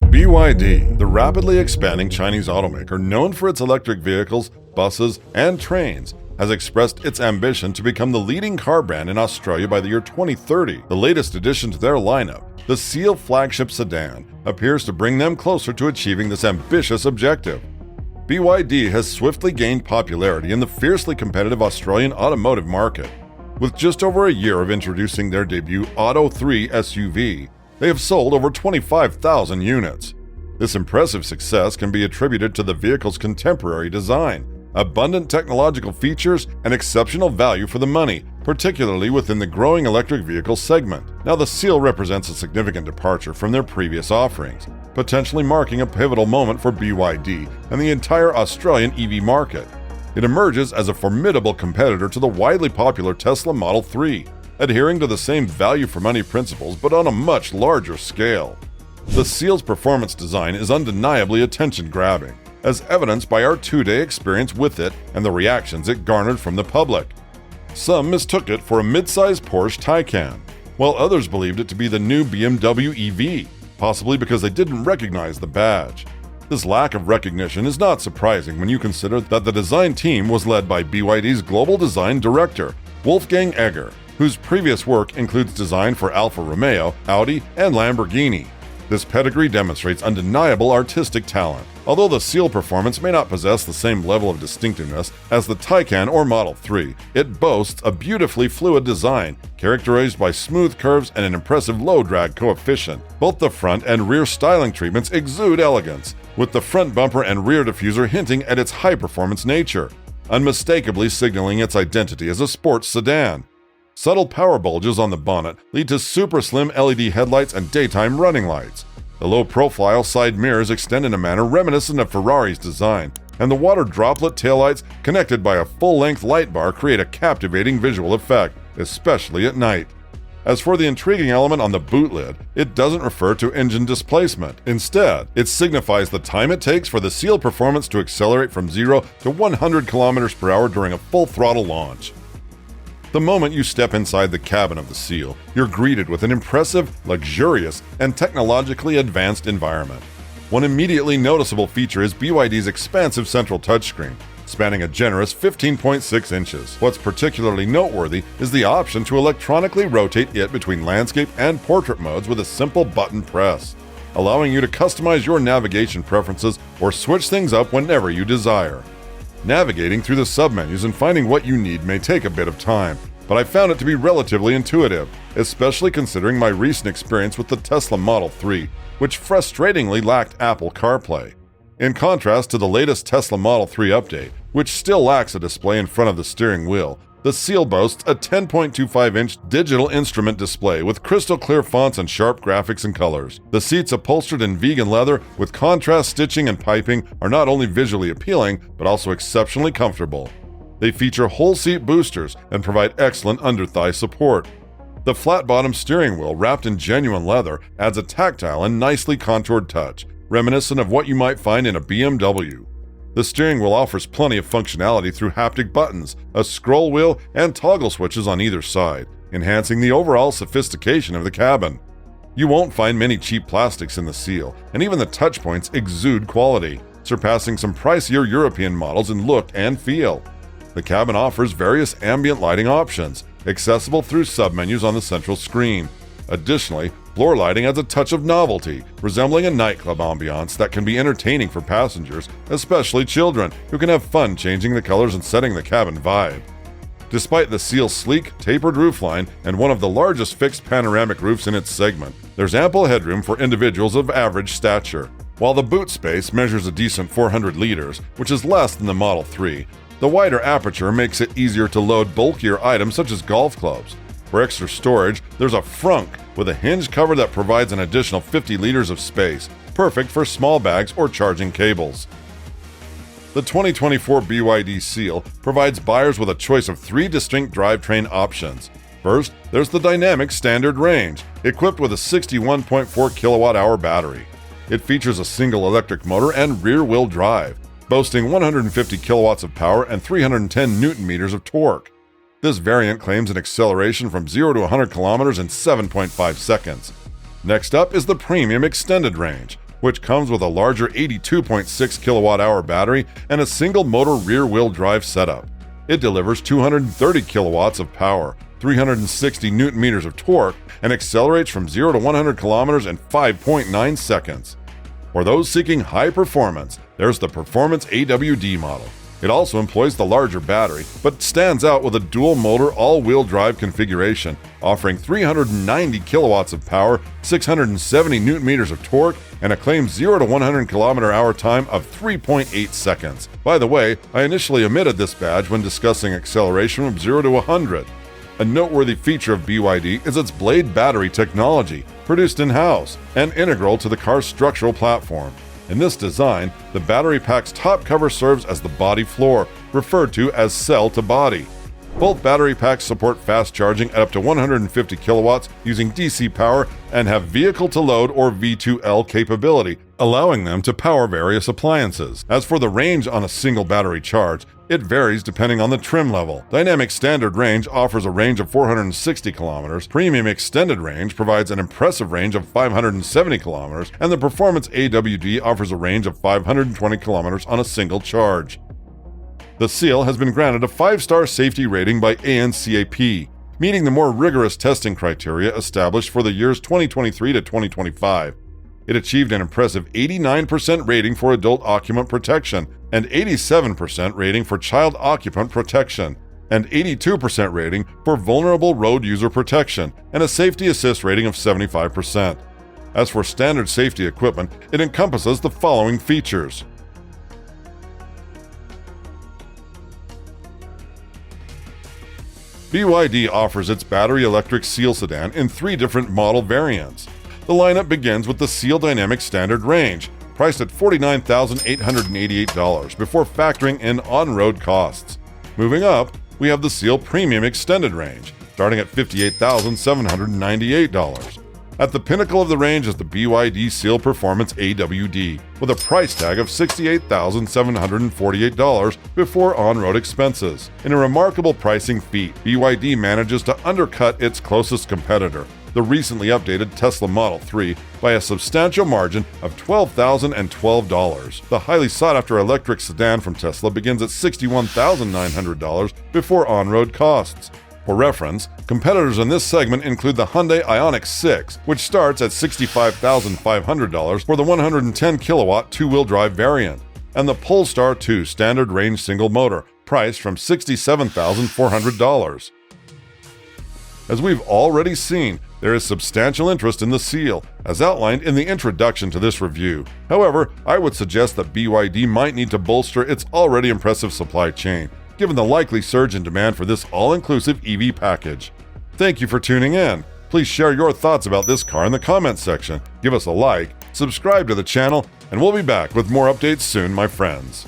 BYD, the rapidly expanding Chinese automaker known for its electric vehicles, buses, and trains, has expressed its ambition to become the leading car brand in Australia by the year 2030. The latest addition to their lineup, the Seal flagship sedan, appears to bring them closer to achieving this ambitious objective. BYD has swiftly gained popularity in the fiercely competitive Australian automotive market. With just over a year of introducing their debut Auto 3 SUV, they have sold over 25,000 units. This impressive success can be attributed to the vehicle's contemporary design, abundant technological features, and exceptional value for the money, particularly within the growing electric vehicle segment. Now, the Seal represents a significant departure from their previous offerings, potentially marking a pivotal moment for BYD and the entire Australian EV market. It emerges as a formidable competitor to the widely popular Tesla Model 3, adhering to the same value-for-money principles but on a much larger scale. The Seal's performance design is undeniably attention-grabbing, as evidenced by our two-day experience with it and the reactions it garnered from the public. Some mistook it for a mid-sized Porsche Taycan, while others believed it to be the new BMW EV, possibly because they didn't recognize the badge. This lack of recognition is not surprising when you consider that the design team was led by BYD's global design director, Wolfgang Egger, whose previous work includes design for Alfa Romeo, Audi, and Lamborghini. This pedigree demonstrates undeniable artistic talent. Although the Seal performance may not possess the same level of distinctiveness as the Taycan or Model 3, it boasts a beautifully fluid design, characterized by smooth curves and an impressive low-drag coefficient. Both the front and rear styling treatments exude elegance, with the front bumper and rear diffuser hinting at its high-performance nature, unmistakably signaling its identity as a sports sedan. Subtle power bulges on the bonnet lead to super slim LED headlights and daytime running lights. The low-profile side mirrors extend in a manner reminiscent of Ferrari's design, and the water droplet taillights connected by a full-length light bar create a captivating visual effect, especially at night. As for the intriguing element on the boot lid, it doesn't refer to engine displacement. Instead, it signifies the time it takes for the Seal performance to accelerate from 0 to 100 km per hour during a full-throttle launch. The moment you step inside the cabin of the Seal, you're greeted with an impressive, luxurious, and technologically advanced environment. One immediately noticeable feature is BYD's expansive central touchscreen, spanning a generous 15.6 inches. What's particularly noteworthy is the option to electronically rotate it between landscape and portrait modes with a simple button press, allowing you to customize your navigation preferences or switch things up whenever you desire. Navigating through the submenus and finding what you need may take a bit of time, but I found it to be relatively intuitive, especially considering my recent experience with the Tesla Model 3, which frustratingly lacked Apple CarPlay. In contrast to the latest Tesla Model 3 update, which still lacks a display in front of the steering wheel, the Seal boasts a 10.25-inch digital instrument display with crystal-clear fonts and sharp graphics and colors. The seats, upholstered in vegan leather with contrast stitching and piping, are not only visually appealing, but also exceptionally comfortable. They feature whole-seat boosters and provide excellent under-thigh support. The flat-bottom steering wheel, wrapped in genuine leather, adds a tactile and nicely contoured touch, reminiscent of what you might find in a BMW. The steering wheel offers plenty of functionality through haptic buttons, a scroll wheel, and toggle switches on either side, enhancing the overall sophistication of the cabin. You won't find many cheap plastics in the Seal, and even the touch points exude quality, surpassing some pricier European models in look and feel. The cabin offers various ambient lighting options, accessible through submenus on the central screen. Additionally, floor lighting adds a touch of novelty, resembling a nightclub ambiance that can be entertaining for passengers, especially children, who can have fun changing the colors and setting the cabin vibe. Despite the Seal's sleek, tapered roofline and one of the largest fixed panoramic roofs in its segment, there's ample headroom for individuals of average stature. While the boot space measures a decent 400 liters, which is less than the Model 3, the wider aperture makes it easier to load bulkier items such as golf clubs. For extra storage, there's a frunk with a hinge cover that provides an additional 50 liters of space, perfect for small bags or charging cables. The 2024 BYD Seal provides buyers with a choice of 3 distinct drivetrain options. First, there's the dynamic standard range, equipped with a 61.4 kilowatt-hour battery. It features a single electric motor and rear-wheel drive, boasting 150 kilowatts of power and 310 newton-meters of torque. This variant claims an acceleration from 0 to 100 kilometers in 7.5 seconds. Next up is the premium extended range, which comes with a larger 82.6 kilowatt-hour battery and a single-motor rear-wheel drive setup. It delivers 230 kilowatts of power, 360 newton-meters of torque, and accelerates from 0 to 100 kilometers in 5.9 seconds. For those seeking high performance, there's the Performance AWD model. It also employs the larger battery, but stands out with a dual-motor all-wheel drive configuration, offering 390 kilowatts of power, 670 newton-meters of torque, and a claimed 0 to 100 km/h time of 3.8 seconds. By the way, I initially omitted this badge when discussing acceleration from 0 to 100. A noteworthy feature of BYD is its blade battery technology, produced in-house and integral to the car's structural platform. In this design, the battery pack's top cover serves as the body floor, referred to as cell-to-body. Both battery packs support fast charging at up to 150 kilowatts using DC power and have vehicle-to-load or V2L capability, allowing them to power various appliances. As for the range on a single battery charge, it varies depending on the trim level. Dynamic Standard Range offers a range of 460 kilometers, Premium Extended Range provides an impressive range of 570 kilometers, and the Performance AWD offers a range of 520 kilometers on a single charge. The Seal has been granted a 5-star safety rating by ANCAP, meeting the more rigorous testing criteria established for the years 2023 to 2025. It achieved an impressive 89% rating for adult occupant protection, and 87% rating for child occupant protection, and 82% rating for vulnerable road user protection, and a safety assist rating of 75%. As for standard safety equipment, it encompasses the following features. BYD offers its battery electric Seal sedan in 3 different model variants. The lineup begins with the Seal Dynamic Standard Range, priced at $49,888 before factoring in on-road costs. Moving up, we have the Seal Premium Extended Range, starting at $58,798. At the pinnacle of the range is the BYD Seal Performance AWD, with a price tag of $68,748 before on-road expenses. In a remarkable pricing feat, BYD manages to undercut its closest competitor, the recently updated Tesla Model 3, by a substantial margin of $12,012. The highly sought-after electric sedan from Tesla begins at $61,900 before on-road costs. For reference, competitors in this segment include the Hyundai Ioniq 6, which starts at $65,500 for the 110-kilowatt two-wheel drive variant, and the Polestar 2 standard range single motor, priced from $67,400. As we've already seen, there is substantial interest in the Seal, as outlined in the introduction to this review. However, I would suggest that BYD might need to bolster its already impressive supply chain, given the likely surge in demand for this all-inclusive EV package. Thank you for tuning in. Please share your thoughts about this car in the comments section, give us a like, subscribe to the channel, and we'll be back with more updates soon, my friends.